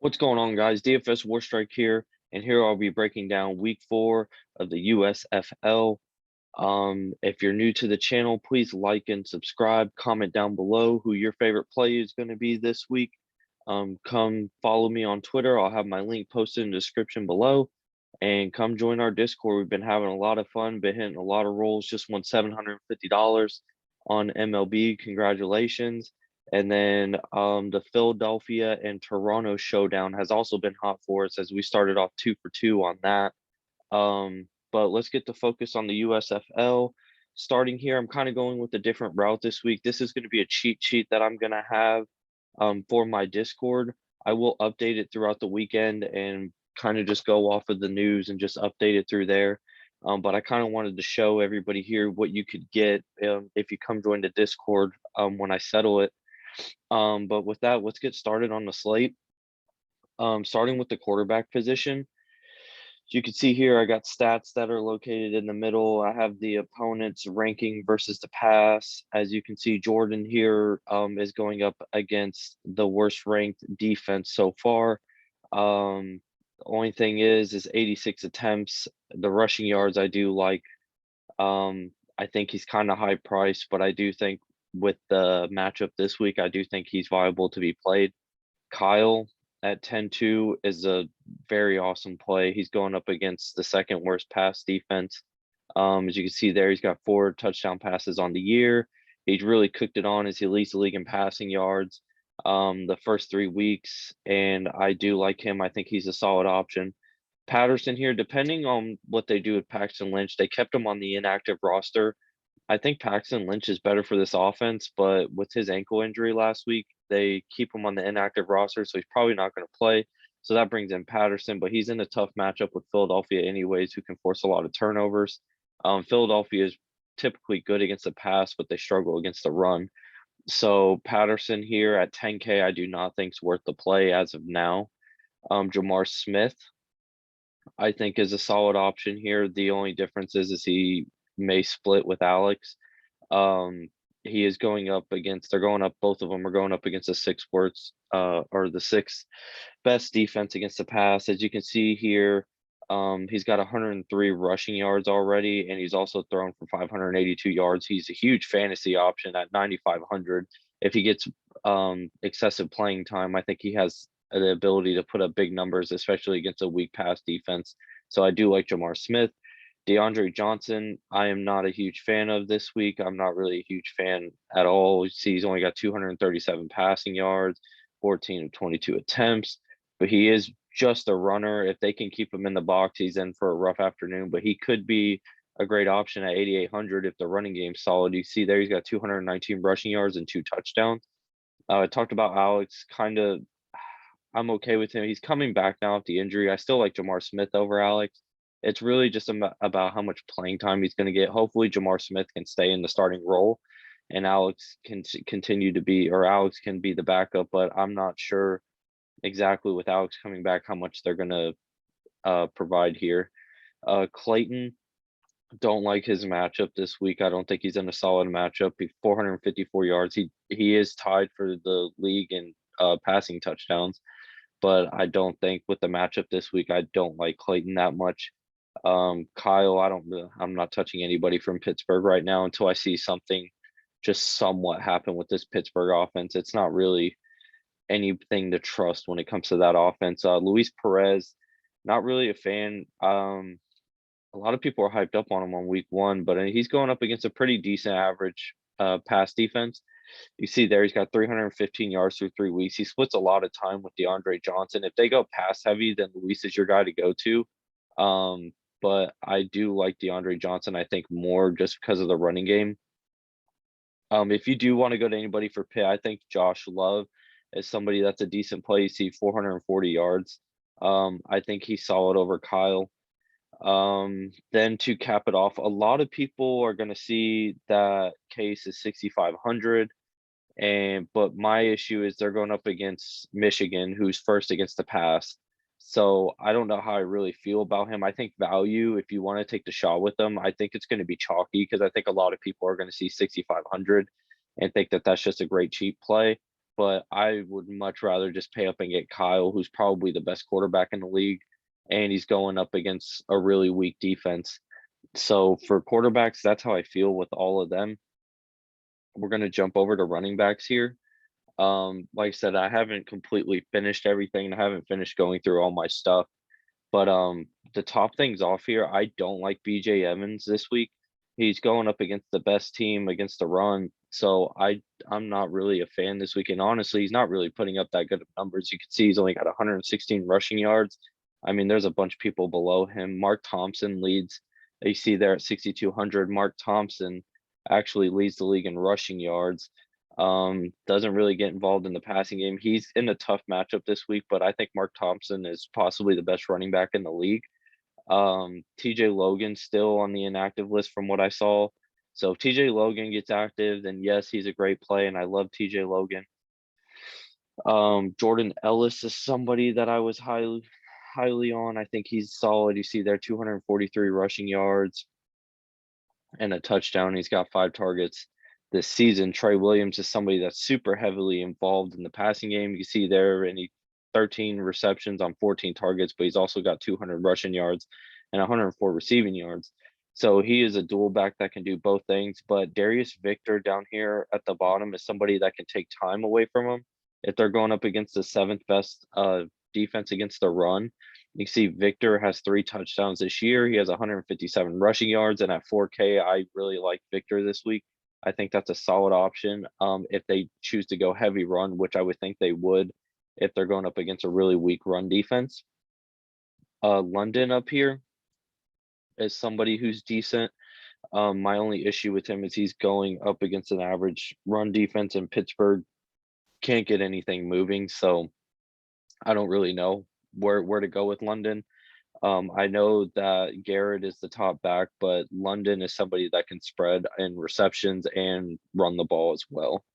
What's going on, guys? DFSWarstrike here, and here I'll be breaking down week 4 of the USFL. If you're new to the channel, please like and subscribe. Comment down below who your favorite play is going to be this week. Come follow me on Twitter. I'll have my link posted in the description below. And come join our Discord. We've been having a lot of fun, been hitting a lot of rolls. Just won $750 on MLB. Congratulations. And then the Philadelphia and Toronto showdown has also been hot for us as we started off 2 for 2 on that. But let's get to focus on the USFL. Starting here, I'm kind of going with a different route this week. This is going to be a cheat sheet that I'm going to have for my Discord. I will update it throughout the weekend and kind of just go off of the news and just update it through there. But I kind of wanted to show everybody here what you could get if you come join the Discord when I settle it. But with that, let's get started on the slate. Starting with the quarterback position. As you can see here, I got stats that are located in the middle. I have the opponent's ranking versus the pass. As you can see, Jordan here is going up against the worst ranked defense so far. The only thing is 86 attempts. The rushing yards I do like. I think he's kind of high priced, but I do think with the matchup this week, I do think he's viable to be played. Kyle at 10-2 is a very awesome play. He's going up against the second worst pass defense. As you can see there, he's got 4 touchdown passes on the year. He's really cooked it on as he leads the league in passing yards the first 3 weeks, and I do like him. I think he's a solid option. Patterson here, depending on what they do with Paxton Lynch, they kept him on the inactive roster. I think Paxton Lynch is better for this offense, but with his ankle injury last week, they keep him on the inactive roster, so he's probably not going to play. So that brings in Patterson, but he's in a tough matchup with Philadelphia anyways, who can force a lot of turnovers. Philadelphia is typically good against the pass, but they struggle against the run. So Patterson here at 10K, I do not think is worth the play as of now. Jamar Smith, I think, is a solid option here. The only difference is he may split with Alex. He is going up against, they're going up, both of them are going up against the the sixth best defense against the pass. As you can see here, he's got 103 rushing yards already, and he's also thrown for 582 yards. He's a huge fantasy option at 9,500. If he gets excessive playing time, I think he has the ability to put up big numbers, especially against a weak pass defense. So I do like Jamar Smith. DeAndre Johnson, I am not a huge fan of this week. I'm not really a huge fan at all. You see, he's only got 237 passing yards, 14 of 22 attempts, but he is just a runner. If they can keep him in the box, he's in for a rough afternoon, but he could be a great option at 8,800 if the running game's solid. You see there, he's got 219 rushing yards and 2 touchdowns. I talked about Alex, I'm okay with him. He's coming back now after the injury. I still like Jamar Smith over Alex. It's really just about how much playing time he's going to get. Hopefully, Jamar Smith can stay in the starting role, and Alex can continue to be, or Alex can be the backup. But I'm not sure exactly with Alex coming back how much they're going to provide here. Clayton, don't like his matchup this week. I don't think he's in a solid matchup. 454 yards. He is tied for the league in passing touchdowns, but I don't think with the matchup this week, I don't like Clayton that much. Kyle, I'm not touching anybody from Pittsburgh right now until I see something just somewhat happen with this Pittsburgh offense. It's not really anything to trust when it comes to that offense. Luis Perez, not really a fan. A lot of people are hyped up on him on week 1, but he's going up against a pretty decent average pass defense. You see there, he's got 315 yards through 3 weeks. He splits a lot of time with DeAndre Johnson. If they go pass heavy, then Luis is your guy to go to. But I do like DeAndre Johnson, I think, more just because of the running game. If you do want to go to anybody for Pitt, I think Josh Love is somebody that's a decent play. You see 440 yards. I think he's solid over Kyle. Then to cap it off, a lot of people are going to see that case is 6,500. But my issue is they're going up against Michigan, who's first against the pass. So I don't know how I really feel about him. I think value, if you want to take the shot with them, I think it's going to be chalky because I think a lot of people are going to see 6,500 and think that that's just a great cheap play. but I would much rather just pay up and get Kyle, who's probably the best quarterback in the league, and he's going up against a really weak defense. So for quarterbacks, that's how I feel with all of them. We're going to jump over to running backs here. Like I said, I haven't completely finished everything. I haven't finished going through all my stuff. But to top things off here, I don't like BJ Evans this week. He's going up against the best team against the run. So I'm not really a fan this week. And honestly, he's not really putting up that good of numbers. You can see he's only got 116 rushing yards. I mean, there's a bunch of people below him. Mark Thompson leads. You see there at 6,200. Mark Thompson actually leads the league in rushing yards. Doesn't really get involved in the passing game. He's in a tough matchup this week, but I think Mark Thompson is possibly the best running back in the league. TJ Logan still on the inactive list from what I saw. So if TJ Logan gets active, then yes, he's a great play, and I love TJ Logan. Jordan Ellis is somebody that I was highly on. I think he's solid. You see there 243 rushing yards and a touchdown. He's got 5 targets this season. Trey Williams is somebody that's super heavily involved in the passing game. You see there, and he 13 receptions on 14 targets, but he's also got 200 rushing yards and 104 receiving yards. So he is a dual back that can do both things. But Darius Victor down here at the bottom is somebody that can take time away from him if they're going up against the 7th best defense against the run. You see Victor has 3 touchdowns this year. He has 157 rushing yards, and at 4K, I really like Victor this week. I think that's a solid option if they choose to go heavy run, which I would think they would if they're going up against a really weak run defense. London up here is somebody who's decent. My only issue with him is he's going up against an average run defense, and Pittsburgh can't get anything moving. So I don't really know where to go with London. I know that Garrett is the top back, but London is somebody that can spread in receptions and run the ball as well.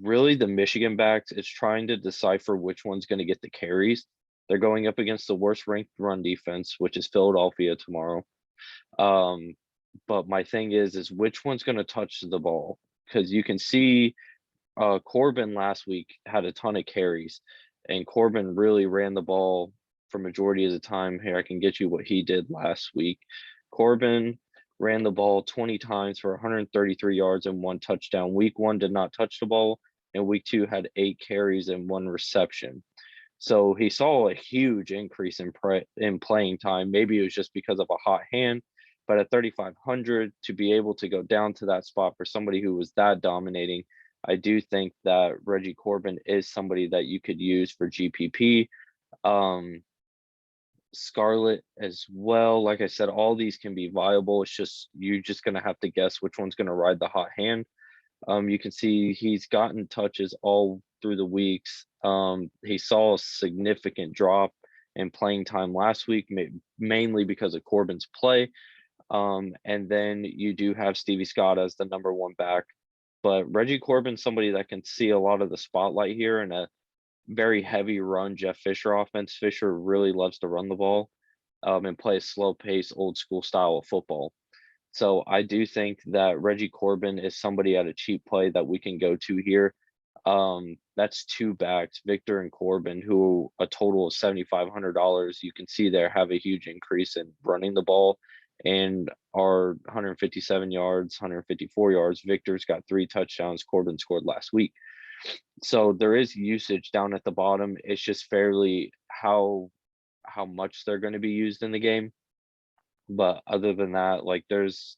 Really, the Michigan backs is trying to decipher which one's going to get the carries. They're going up against the worst ranked run defense, which is Philadelphia tomorrow. But my thing is which one's going to touch the ball? Because you can see Corbin last week had a ton of carries, and Corbin really ran the ball for majority of the time. Here, I can get you what he did last week. Corbin ran the ball 20 times for 133 yards and 1 touchdown. Week 1 did not touch the ball, and week 2 had 8 carries and 1 reception. So he saw a huge increase in playing time. Maybe it was just because of a hot hand, but at 3,500 to be able to go down to that spot for somebody who was that dominating, I do think that Reggie Corbin is somebody that you could use for GPP. Scarlett as well. Like I said, all these can be viable. It's just you're just going to have to guess which one's going to ride the hot hand. You can see he's gotten touches all through the weeks. He saw a significant drop in playing time last week, mainly because of Corbin's play. And then you do have Stevie Scott as the number 1 back. But Reggie Corbin's somebody that can see a lot of the spotlight here in a very heavy run Jeff Fisher offense. Fisher really loves to run the ball and play a slow pace, old school style of football. So I do think that Reggie Corbin is somebody at a cheap play that we can go to here. That's 2 backs, Victor and Corbin, who a total of $7,500. You can see there have a huge increase in running the ball and are 157 yards, 154 yards. Victor's got 3 touchdowns. Corbin scored last week. So there is usage down at the bottom. It's just fairly how much they're going to be used in the game. But other than that, like there's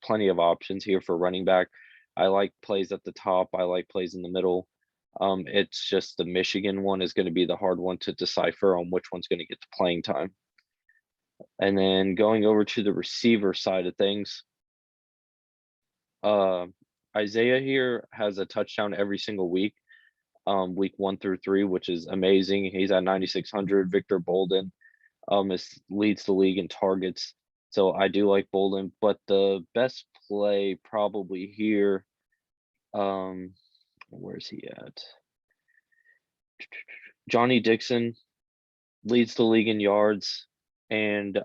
plenty of options here for running back. I like plays at the top. I like plays in the middle. It's just the Michigan one is going to be the hard one to decipher on which one's going to get the playing time. And then going over to the receiver side of things, Isaiah here has a touchdown every single week, week 1 through 3, which is amazing. He's at 9,600. Victor Bolden leads the league in targets. So I do like Bolden, but the best play probably here, where's he at? Johnny Dixon leads the league in yards and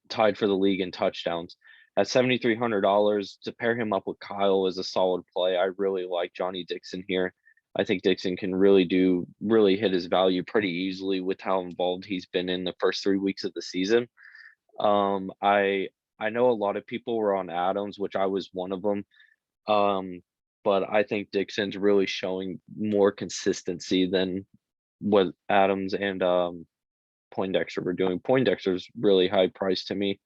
tied for the league in touchdowns. at $7,300 to pair him up with Kyle is a solid play. I really like Johnny Dixon here. I think Dixon can really hit his value pretty easily with how involved he's been in the first 3 weeks of the season. I know a lot of people were on Adams, which I was one of them. But I think Dixon's really showing more consistency than what Adams and Poindexter were doing. Poindexter's really high price to me.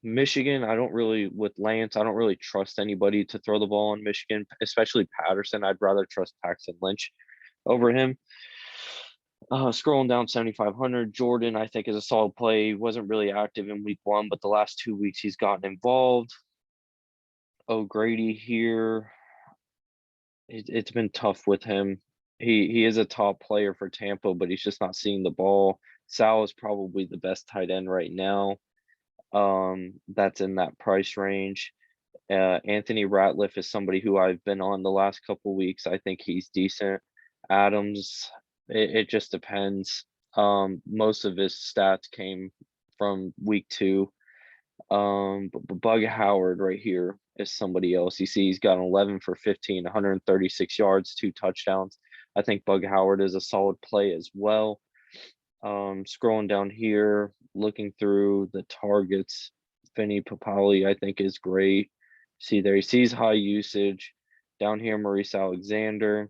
Michigan, with Lance, I don't really trust anybody to throw the ball on Michigan, especially Patterson. I'd rather trust Paxton Lynch over him. Scrolling down 7,500, Jordan, I think, is a solid play. He wasn't really active in week 1, but the last 2 weeks he's gotten involved. O'Grady here, it's been tough with him. He is a top player for Tampa, but he's just not seeing the ball. Sal is probably the best tight end right now. That's in that price range. Anthony Ratliff is somebody who I've been on the last couple weeks. I think he's decent. Adams, it just depends. Most of his stats came from week 2. But Bug Howard right here is somebody else. You see, he's got 11 for 15, 136 yards, 2 touchdowns. I think Bug Howard is a solid play as well. Scrolling down here, looking through the targets, Vinny Papali, I think, is great. See there, he sees high usage. Down here, Maurice Alexander.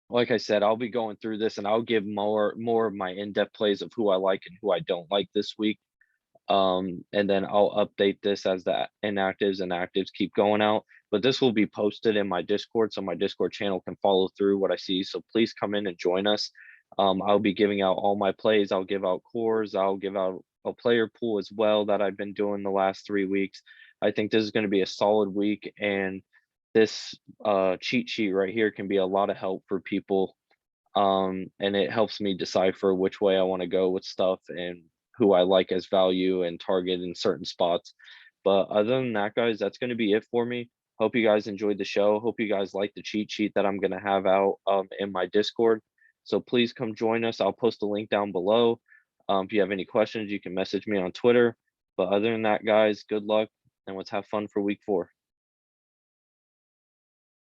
Like I said, I'll be going through this and I'll give more of my in-depth plays of who I like and who I don't like this week. And then I'll update this as the inactives and actives keep going out. But this will be posted in my Discord, so my Discord channel can follow through what I see. So please come in and join us. I'll be giving out all my plays. I'll give out cores. I'll give out a player pool as well that I've been doing the last 3 weeks. I think this is going to be a solid week, and this cheat sheet right here can be a lot of help for people. And it helps me decipher which way I want to go with stuff and who I like as value and target in certain spots. But other than that, guys, that's going to be it for me. Hope you guys enjoyed the show. Hope you guys like the cheat sheet that I'm going to have out in my Discord. So please come join us. I'll post a link down below. If you have any questions, you can message me on Twitter. But other than that, guys, good luck and let's have fun for week 4.